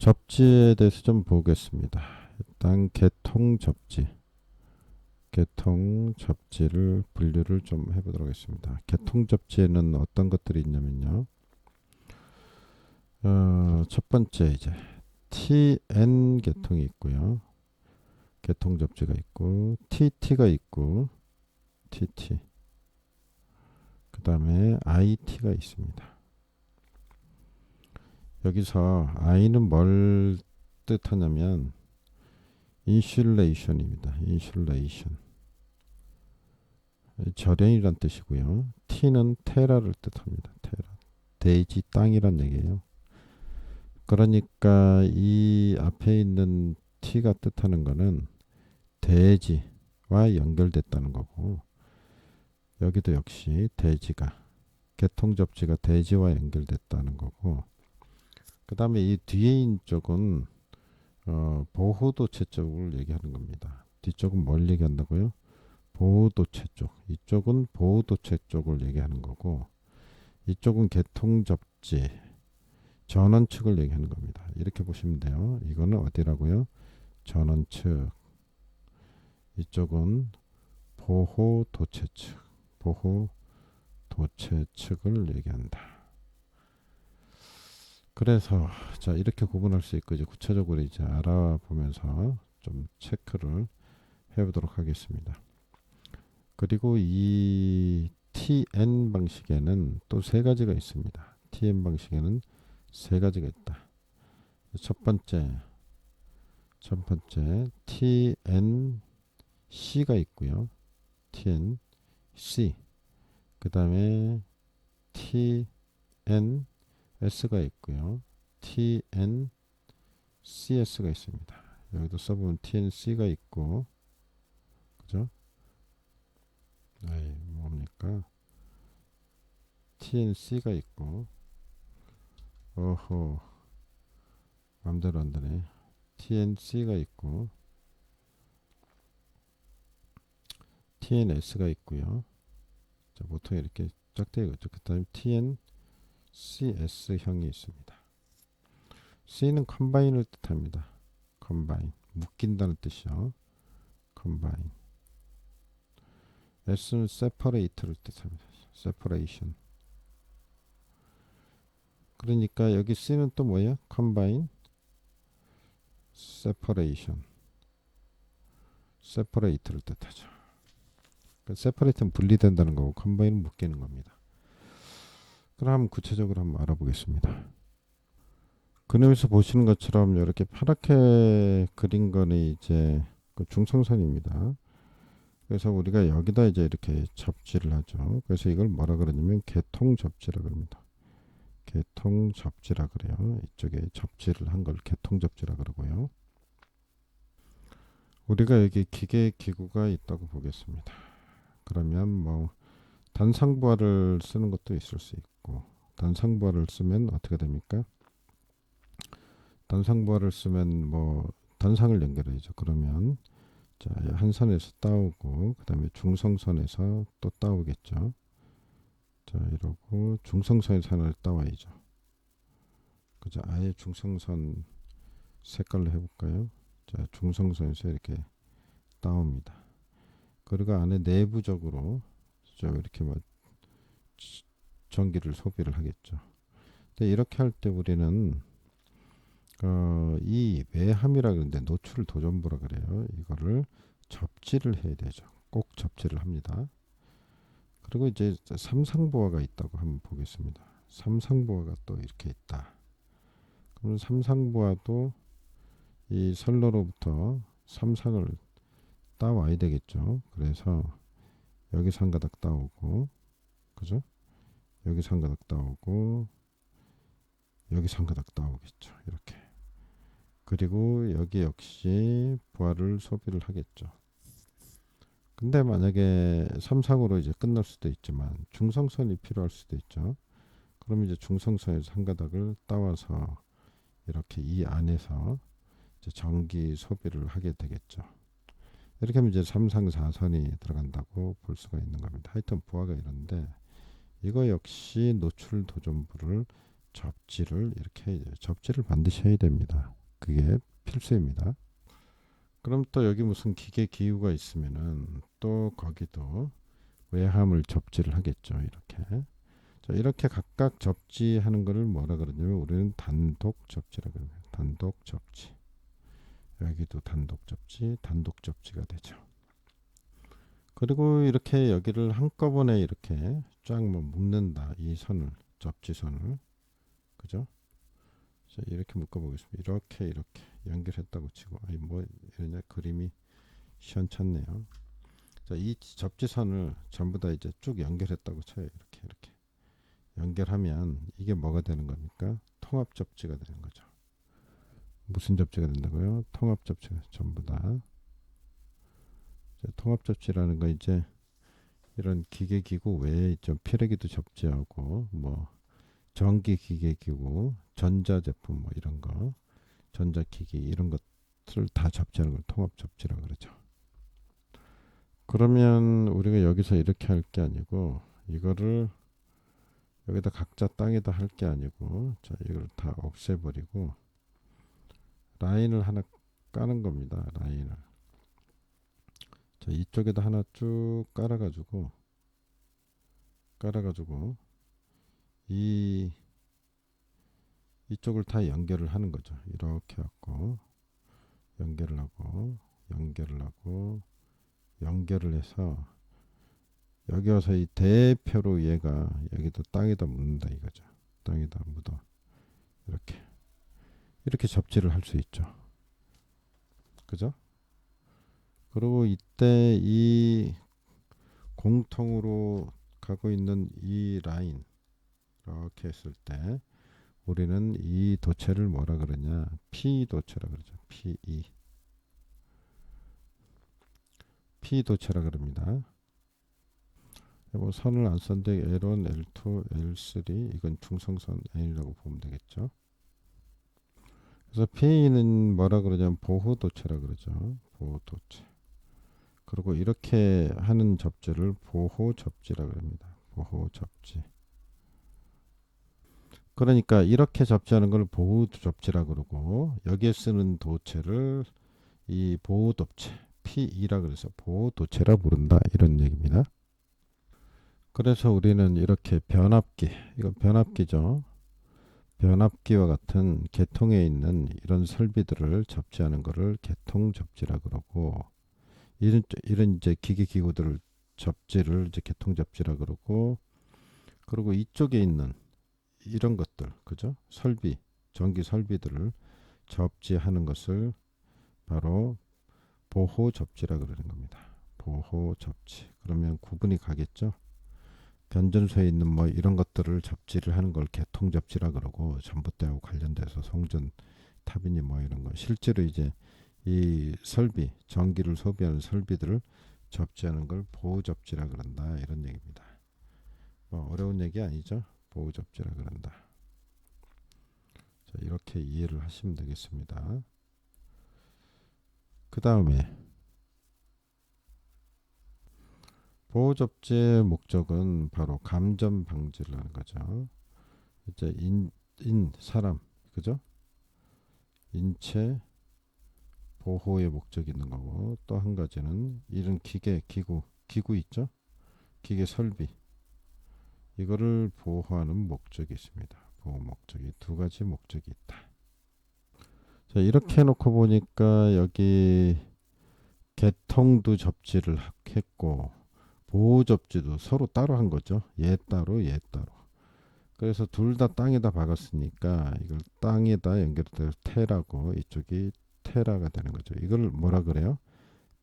접지에 대해서 좀 보겠습니다. 일단 개통 접지를 분류를 좀 해보도록 하겠습니다. 개통 접지에는 어떤 것들이 있냐면요. 첫 번째 이제 TN 개통이 있고요. 개통 접지가 있고 TT가 있고 TT. 그 다음에 IT가 있습니다. 여기서 I는 뭘 뜻하냐면 인슐레이션입니다. 인슐레이션. 절연이란 뜻이고요. T는 테라를 뜻합니다. 테라. 대지 땅이란 얘기예요. 그러니까 이 앞에 있는 T가 뜻하는 거는 대지와 연결됐다는 거고, 여기도 역시 대지가 개통 접지가 대지와 연결됐다는 거고, 그 다음에 이 뒤에 있는 쪽은 보호도체 쪽을 얘기하는 겁니다. 뒤쪽은 뭘 얘기한다고요? 보호도체 쪽. 이쪽은 보호도체 쪽을 얘기하는 거고, 이쪽은 개통 접지 전원 측을 얘기하는 겁니다. 이렇게 보시면 돼요. 이거는 어디라고요? 전원 측. 이쪽은 보호 도체 측. 보호 도체 측을 얘기한다. 그래서 자 이렇게 구분할 수 있고 이제 구체적으로 이제 알아보면서 좀 체크를 해보도록 하겠습니다. 그리고 이 TN 방식에는 또 세 가지가 있습니다. TN 방식에는 세 가지가 있다. 첫 번째 TNC가 있고요. TNC. 그 다음에 TNS가 있고요. TNCS가 있습니다. 여기도 써보면 TNC가 있고, 그죠? 아이, 뭡니까? TNC가 있고, 어허, 맘대로 안 되네. TNC가 있고, TNS가 있고요. 자, 보통 이렇게 짝대기가 그 다음에 TNCS형이 있습니다. C는 컴바인을 뜻합니다. 컴바인, 묶인다는 뜻이요. 컴바인. S는 separate를 뜻합니다. separation. 그러니까 여기 C는 또 뭐예요? combine, separation. separate를 뜻하죠. 그러니까 separate는 분리된다는 거고 combine은 묶이는 겁니다. 그럼 구체적으로 한번 알아보겠습니다. 그림에서 보시는 것처럼 이렇게 파랗게 그린 거는 이제 그 중성선입니다. 그래서 우리가 여기다 이제 이렇게 접지를 하죠. 그래서 이걸 뭐라 그러냐면 개통 접지라 그럽니다. 개통 접지라 그래요. 이쪽에 접지를 한 걸 개통 접지라 그러고요. 우리가 여기 기계 기구가 있다고 보겠습니다. 그러면 뭐 단상부하를 쓰는 것도 있을 수 있고, 단상부하를 쓰면 어떻게 됩니까? 단상부하를 쓰면 뭐 단상을 연결해야죠. 그러면 자, 한 선에서 따오고 그 다음에 중성선에서 또 따오겠죠. 자, 이러고 중성선에서 하나를 따와야죠. 그죠? 아예 중성선 색깔로 해볼까요? 자, 중성선에서 이렇게 따옵니다. 그리고 안에 내부적으로 이렇게 뭐 전기를 소비를 하겠죠. 근데 이렇게 할 때 우리는 이 외함이라 그러는데 노출 도전부라 그래요. 이거를 접지를 해야 되죠. 꼭 접지를 합니다. 그리고 이제 삼상부하가 있다고 한번 보겠습니다. 삼상부하가 또 이렇게 있다. 그럼 삼상부하도 이 선로로부터 삼상을 따와야 되겠죠. 그래서 여기서 한 가닥 따오고, 그죠? 여기서 한 가닥 따오고, 여기서 한 가닥 따오겠죠. 이렇게. 그리고 여기 역시 부하를 소비를 하겠죠. 근데 만약에 삼상으로 이제 끝날 수도 있지만 중성선이 필요할 수도 있죠. 그럼 이제 중성선에서 한 가닥을 따와서 이렇게 이 안에서 이제 전기 소비를 하게 되겠죠. 이렇게 하면 이제 3상 4선이 들어간다고 볼 수가 있는 겁니다. 하여튼 부하가 이런데 이거 역시 노출 도전부를 접지를 이렇게 해야 돼요. 접지를 반드시 해야 됩니다. 그게 필수입니다. 그럼 또 여기 무슨 기계 기구가 있으면은 또 거기도 외함을 접지를 하겠죠. 이렇게. 자, 이렇게 각각 접지하는 거를 뭐라 그러냐면 우리는 단독 접지라 그래요. 단독 접지. 여기도 단독 접지, 단독 접지가 되죠. 그리고 이렇게 여기를 한꺼번에 이렇게 쫙 뭐 묶는다. 이 선을, 접지선을. 그죠? 자, 이렇게 묶어보겠습니다. 이렇게 연결했다고 치고, 아니 뭐 이러냐 그림이 시원찮네요. 자, 이 접지선을 전부 다 이제 쭉 연결했다고 쳐요. 이렇게 연결하면 이게 뭐가 되는 겁니까? 통합 접지가 되는 거죠. 무슨 접지가 된다고요? 통합 접지가 전부 다. 통합 접지라는 거 이제 이런 기계 기구 외에 좀 필기도 접지하고 뭐 전기 기계 기구, 전자 제품 뭐 이런 거, 전자기기 이런 것을 다 접지하는 걸 통합 접지라고 그러죠. 그러면 우리가 여기서 이렇게 할 게 아니고 이거를 여기다 각자 땅에다 할 게 아니고 자 이걸 다 없애버리고 라인을 하나 까는 겁니다. 라인을. 자 이쪽에다 하나 쭉 깔아가지고 이 이쪽을 다 연결을 하는 거죠. 이렇게 갖고 연결을 하고 연결을 해서 여기 와서 이 대표로 얘가 여기도 땅에다 묻는다 이거죠. 땅에다 묻어 이렇게 접지를 할 수 있죠. 그죠? 그리고 이때 이 공통으로 가고 있는 이 라인 이렇게 했을 때 우리는 이 도체를 뭐라 그러냐? P 도체라 그러죠. P 도체라 그럽니다. 뭐 선을 안 썼는데 L1, L2, L3 이건 중성선 N이라고 보면 되겠죠. 그래서 P는 뭐라 그러냐면 보호 도체라 그러죠. 보호 도체. 그리고 이렇게 하는 접지를 보호 접지라 그럽니다. 보호 접지. 그러니까 이렇게 접지하는 걸 보호 접지라 그러고 여기에 쓰는 도체를 이 보호 도체 P2라 그래서 보호 도체라 부른다 이런 얘기입니다. 그래서 우리는 이렇게 변압기, 이건 변압기죠. 변압기와 같은 계통에 있는 이런 설비들을 접지하는 것을 계통 접지라 그러고 이런 이제 기계 기구들을 접지를 이제 계통 접지라 그러고 그리고 이쪽에 있는 이런 것들, 그죠? 설비, 전기 설비들을 접지하는 것을 바로 보호 접지라 그러는 겁니다. 보호 접지. 그러면 구분이 가겠죠? 변전소에 있는 뭐 이런 것들을 접지를 하는 걸 계통 접지라 그러고 전봇대하고 관련돼서 송전 타빈이 뭐 이런 거 실제로 이제 이 설비 전기를 소비하는 설비들을 접지하는 걸 보호 접지라 그런다 이런 얘기입니다. 뭐 어려운 얘기 아니죠? 보호 접지라 그런다. 자, 이렇게 이해를 하시면 되겠습니다. 그 다음에 보호 접지의 목적은 바로 감전 방지를 하는 거죠. 이제 사람, 그죠? 인체 보호의 목적이 있는 거고 또 한 가지는 이런 기구 있죠? 기계 설비 이거를 보호하는 목적이 있습니다. 보호 목적이 두 가지 목적이 있다. 자 이렇게 해놓고 보니까 여기 개통도 접지를 했고 보호 접지도 서로 따로 한 거죠. 얘 따로 얘 따로. 그래서 둘 다 땅에다 박았으니까 이걸 땅에다 연결돼서 테라고 이쪽이 테라가 되는 거죠. 이걸 뭐라 그래요?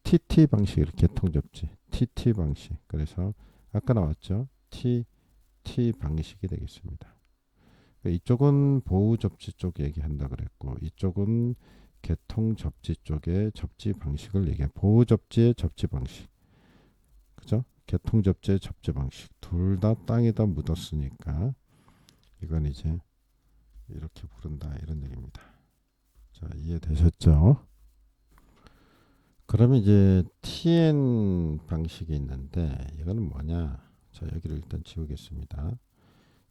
TT 방식 이렇게 개통 접지. TT 방식. 그래서 아까 나왔죠. TT 방식이 되겠습니다. 이쪽은 보호 접지 쪽 얘기한다 그랬고 이쪽은 개통 접지 쪽의 접지 방식을 얘기해. 보호 접지의 접지 방식. 그죠? 개통 접지의 접지 방식. 둘 다 땅에다 묻었으니까 이건 이제 이렇게 부른다 이런 얘기입니다. 자, 이해되셨죠? 그러면 이제 TN 방식이 있는데 이거는 뭐냐? 자, 여기를 일단 지우겠습니다.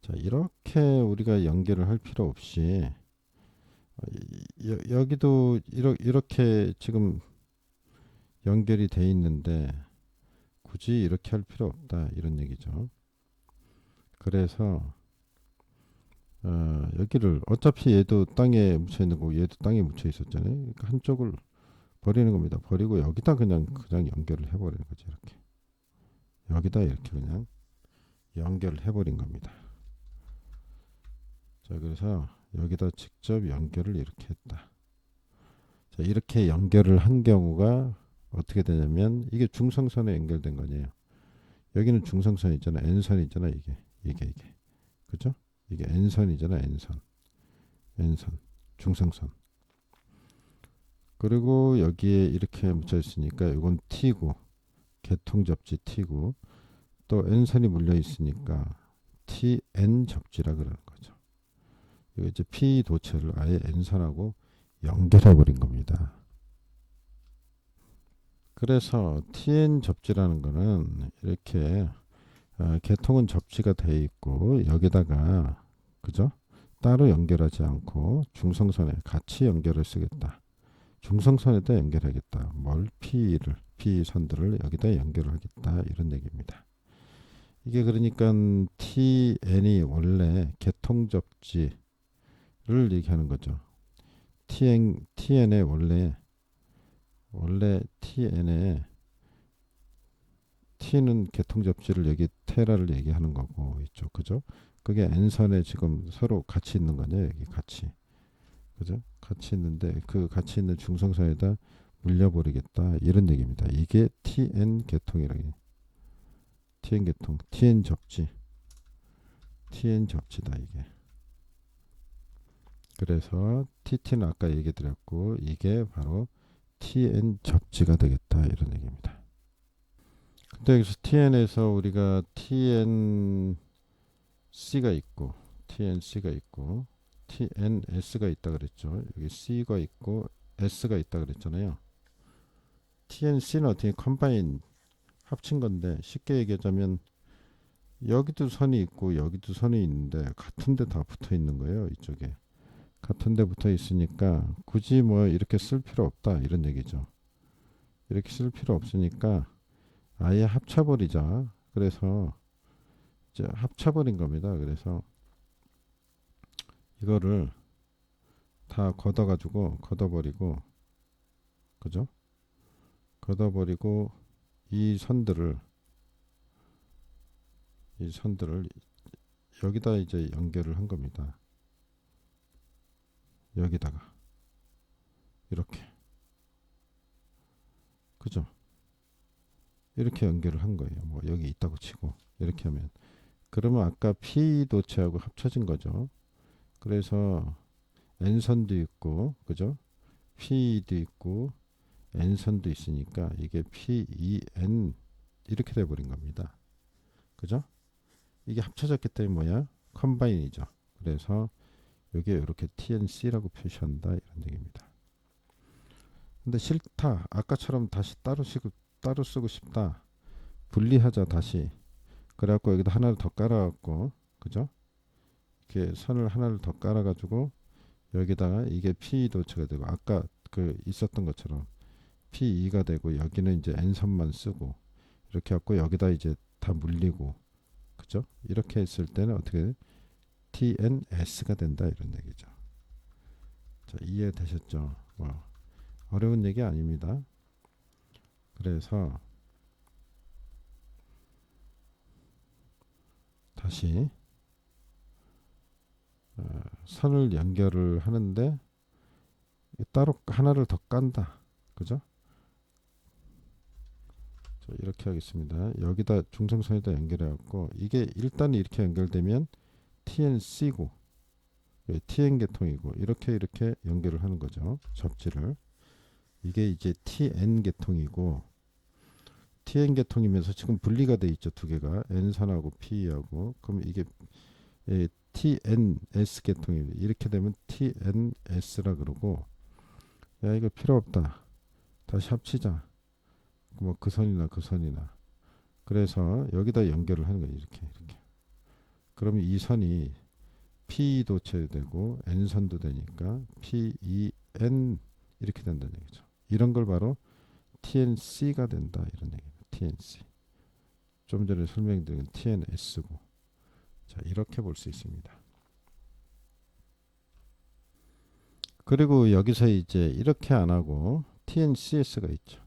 자, 이렇게 우리가 연결을 할 필요 없이 여기도 이렇게 지금 연결이 돼 있는데 굳이 이렇게 할 필요 없다 이런 얘기죠. 그래서 여기를 어차피 얘도 땅에 묻혀 있는 거고 얘도 땅에 묻혀 있었잖아요. 그러니까 한쪽을 버리는 겁니다. 버리고 여기다 그냥 연결을 해버리는 거죠. 이렇게 여기다 이렇게 그냥 연결을 해버린 겁니다. 자, 그래서 여기다 직접 연결을 이렇게 했다. 자, 이렇게 연결을 한 경우가 어떻게 되냐면 이게 중성선에 연결된 거예요. 여기는 중성선 있잖아. N선 있잖아. 이게 그죠? 이게 N선이잖아. N선 중성선. 그리고 여기에 이렇게 묻혀 있으니까 이건 T고 개통 접지 T고 또 N선이 물려 있으니까 TN 접지라 그러는 거죠. 이거 이제 P 도체를 아예 N선하고 연결해 버린 겁니다. 그래서 TN 접지라는 거는 이렇게 개통은 접지가 돼 있고 여기다가 그죠? 따로 연결하지 않고 중성선에 같이 연결을 쓰겠다. 중성선에다 연결하겠다. P 선들을 여기다 연결을 하겠다. 이런 얘기입니다. 이게 그러니까 TN이 원래 개통 접지를 얘기하는 거죠. TN의 원래 TN의 T는 개통 접지를 여기 테라를 얘기하는 거고 이쪽 그죠? 그게 N선에 지금 서로 같이 있는 거냐 여기 같이 그죠? 같이 있는데 그 같이 있는 중성선에다 물려버리겠다 이런 얘기입니다. 이게 TN 개통이라는 TN 개통 TN 접지다 이게. 그래서 TT는 아까 얘기 드렸고 이게 바로 TN 접지가 되겠다 이런 얘기입니다. 근데 여기서 TN에서 우리가 TNC가 있고 TNS가 있다 그랬죠. 여기 C가 있고 S가 있다 그랬잖아요. TNC는 어떻게 컴바인 합친 건데 쉽게 얘기하자면 여기도 선이 있고 여기도 선이 있는데 같은 데 다 붙어 있는 거예요. 이쪽에 같은 데 붙어 있으니까 굳이 뭐 이렇게 쓸 필요 없다 이런 얘기죠. 이렇게 쓸 필요 없으니까 아예 합쳐버리자. 그래서 이제 합쳐버린 겁니다. 그래서 이거를 다 걷어버리고 그죠? 걷어버리고 이 선들을 여기다 이제 연결을 한 겁니다. 여기다가 이렇게 그죠? 이렇게 연결을 한 거예요. 뭐 여기 있다고 치고 이렇게 하면 그러면 아까 P 도체하고 합쳐진 거죠. 그래서 N선도 있고 그죠? P도 있고 N선도 있으니까 이게 PEN 이렇게 돼 버린 겁니다. 그죠? 이게 합쳐졌기 때문에 뭐야? 컴바인이죠. 그래서 여기에 이렇게 TNC라고 표시한다 이런 얘기입니다. 근데 싫다. 아까처럼 다시 따로 쓰고 싶다. 분리하자 다시. 그래갖고 여기다 하나를 더 깔아갖고 그죠? 이렇게 선을 하나를 더 깔아가지고 여기다가 이게 P 도체가 되고 아까 그 있었던 것처럼 P2가 되고 여기는 이제 N선만 쓰고 이렇게 갖고 여기다 이제 다 물리고 그죠? 이렇게 했을 때는 어떻게 TNS가 된다 이런 얘기죠. 자, 이해되셨죠? 어려운 얘기 아닙니다. 그래서 다시 선을 연결을 하는데 따로 하나를 더 깐다. 그죠? 자, 이렇게 하겠습니다. 여기다 중성선에다 연결해 갖고 이게 일단 이렇게 연결되면 TNC고 TN 계통이고 이렇게 연결을 하는 거죠. 접지를. 이게 이제 TN 계통이고 TN 계통이면서 지금 분리가 돼 있죠. 두 개가 N선하고 P하고 그럼 이게 TNS 계통입니다. 이렇게 되면 TNS라 그러고 야 이거 필요 없다. 다시 합치자. 뭐 그 선이나 그 선이나. 그래서 여기다 연결을 하는 거예요. 이렇게. 그러면 이 선이 P 도체되고 N선도 되니까 PEN 이렇게 된다는 얘기죠. 이런 걸 바로 TNC가 된다 이런 얘기입니다. TNC. 좀 전에 설명드린 TNS고. 자, 이렇게 볼 수 있습니다. 그리고 여기서 이제 이렇게 안 하고 TNCS가 있죠.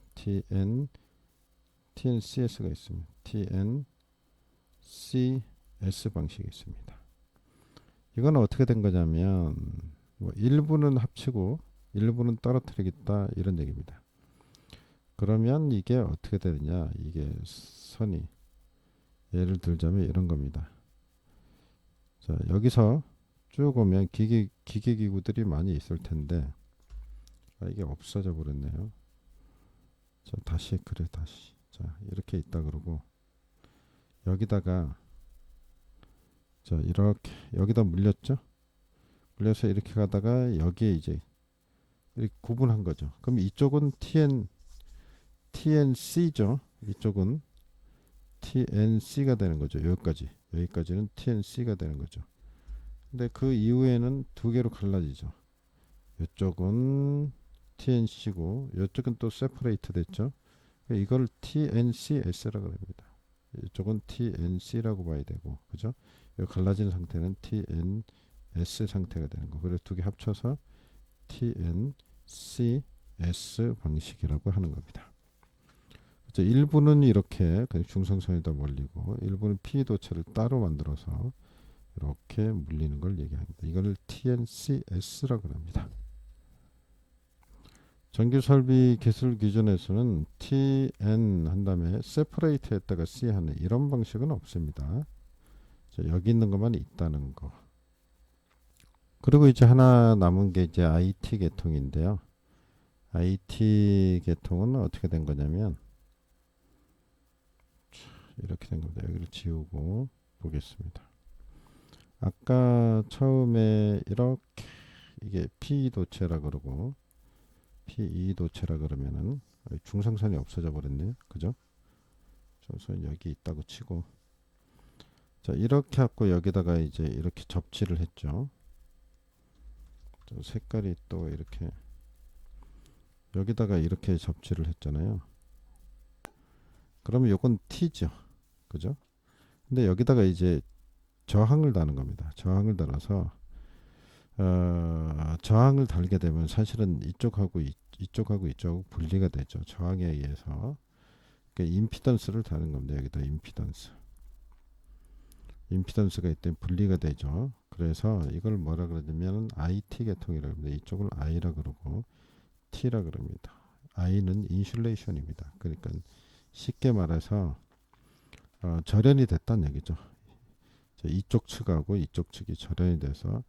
TNCS가 있습니다. TNCS 방식이 있습니다. 이건 어떻게 된 거냐면 뭐 일부는 합치고 일부는 떨어뜨리겠다 이런 얘기입니다. 그러면 이게 어떻게 되느냐? 이게 선이 예를 들자면 이런 겁니다. 자, 여기서 쭉 오면 기계기구들이 많이 있을 텐데 이게 없어져 버렸네요. 자, 다시 그래 다시. 자, 이렇게 있다 그러고 여기다가 자, 이렇게 여기다 물렸죠? 물려서 이렇게 가다가 여기에 이제 이렇게 구분한 거죠. 그럼 이쪽은 TNC죠. 이쪽은 TNC가 되는 거죠. 여기까지는 TNC가 되는 거죠. 근데 그 이후에는 두 개로 갈라지죠. 이쪽은 TNC고 이쪽은 또 세퍼레이트 됐죠. 이걸 TNCS라고 합니다. 이쪽은 TNC라고 봐야 되고, 그죠? 이 갈라진 상태는 TNS 상태가 되는 거. 그래서 두 개 합쳐서 TNCS 방식이라고 하는 겁니다. 일부는 이렇게 그냥 중성선에다 몰리고 일부는 P 도체를 따로 만들어서 이렇게 물리는 걸 얘기합니다. 이걸 TNCS라고 합니다. 전기설비 기술 기준에서는 TN 한 다음에 세퍼레이트 했다가 C 하는 이런 방식은 없습니다. 자, 여기 있는 것만 있다는 거. 그리고 이제 하나 남은 게 이제 IT 계통인데요. IT 계통은 어떻게 된 거냐면 이렇게 된 겁니다. 여기를 지우고 보겠습니다. 아까 처음에 이렇게 이게 P 도체라 그러고 PE 도체라 그러면은 중성선이 없어져 버렸네요. 그죠? 중성선 여기 있다고 치고 자, 이렇게 하고 여기다가 이제 이렇게 접지를 했죠. 색깔이 또 이렇게 여기다가 이렇게 접지를 했잖아요. 그러면 요건 T죠. 그죠? 근데 여기다가 이제 저항을 다는 겁니다. 저항을 달아서 저항을 달게 되면 사실은 이쪽하고 이쪽하고 분리가 되죠. 저항에 의해서 그러니까 임피던스를 다는 겁니다. 여기다 임피던스가 있다면 분리가 되죠. 그래서 이걸 뭐라 그러냐면 IT 계통이라고 합니다. 이쪽을 I라 그러고 T라 그럽니다. I는 인슐레이션입니다. 그러니까 쉽게 말해서 절연이 됐다는 얘기죠. 이쪽 측하고 이쪽 측이 절연이 돼서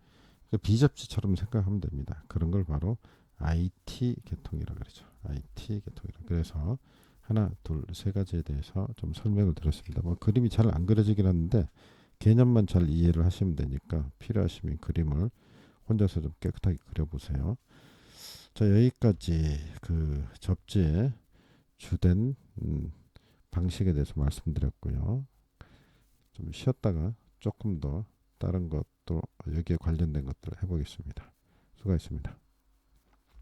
비접지처럼 생각하면 됩니다. 그런 걸 바로 IT 계통이라고 그러죠. IT 계통이라. 그래서 하나, 둘, 세 가지에 대해서 좀 설명을 드렸습니다. 뭐 그림이 잘 안 그려지긴 하는데 개념만 잘 이해를 하시면 되니까 필요하시면 그림을 혼자서 좀 깨끗하게 그려보세요. 자, 여기까지 그 접지의 주된 방식에 대해서 말씀드렸고요. 좀 쉬었다가 조금 더 다른 것도 여기에 관련된 것들을 해보겠습니다. 수고하셨습니다.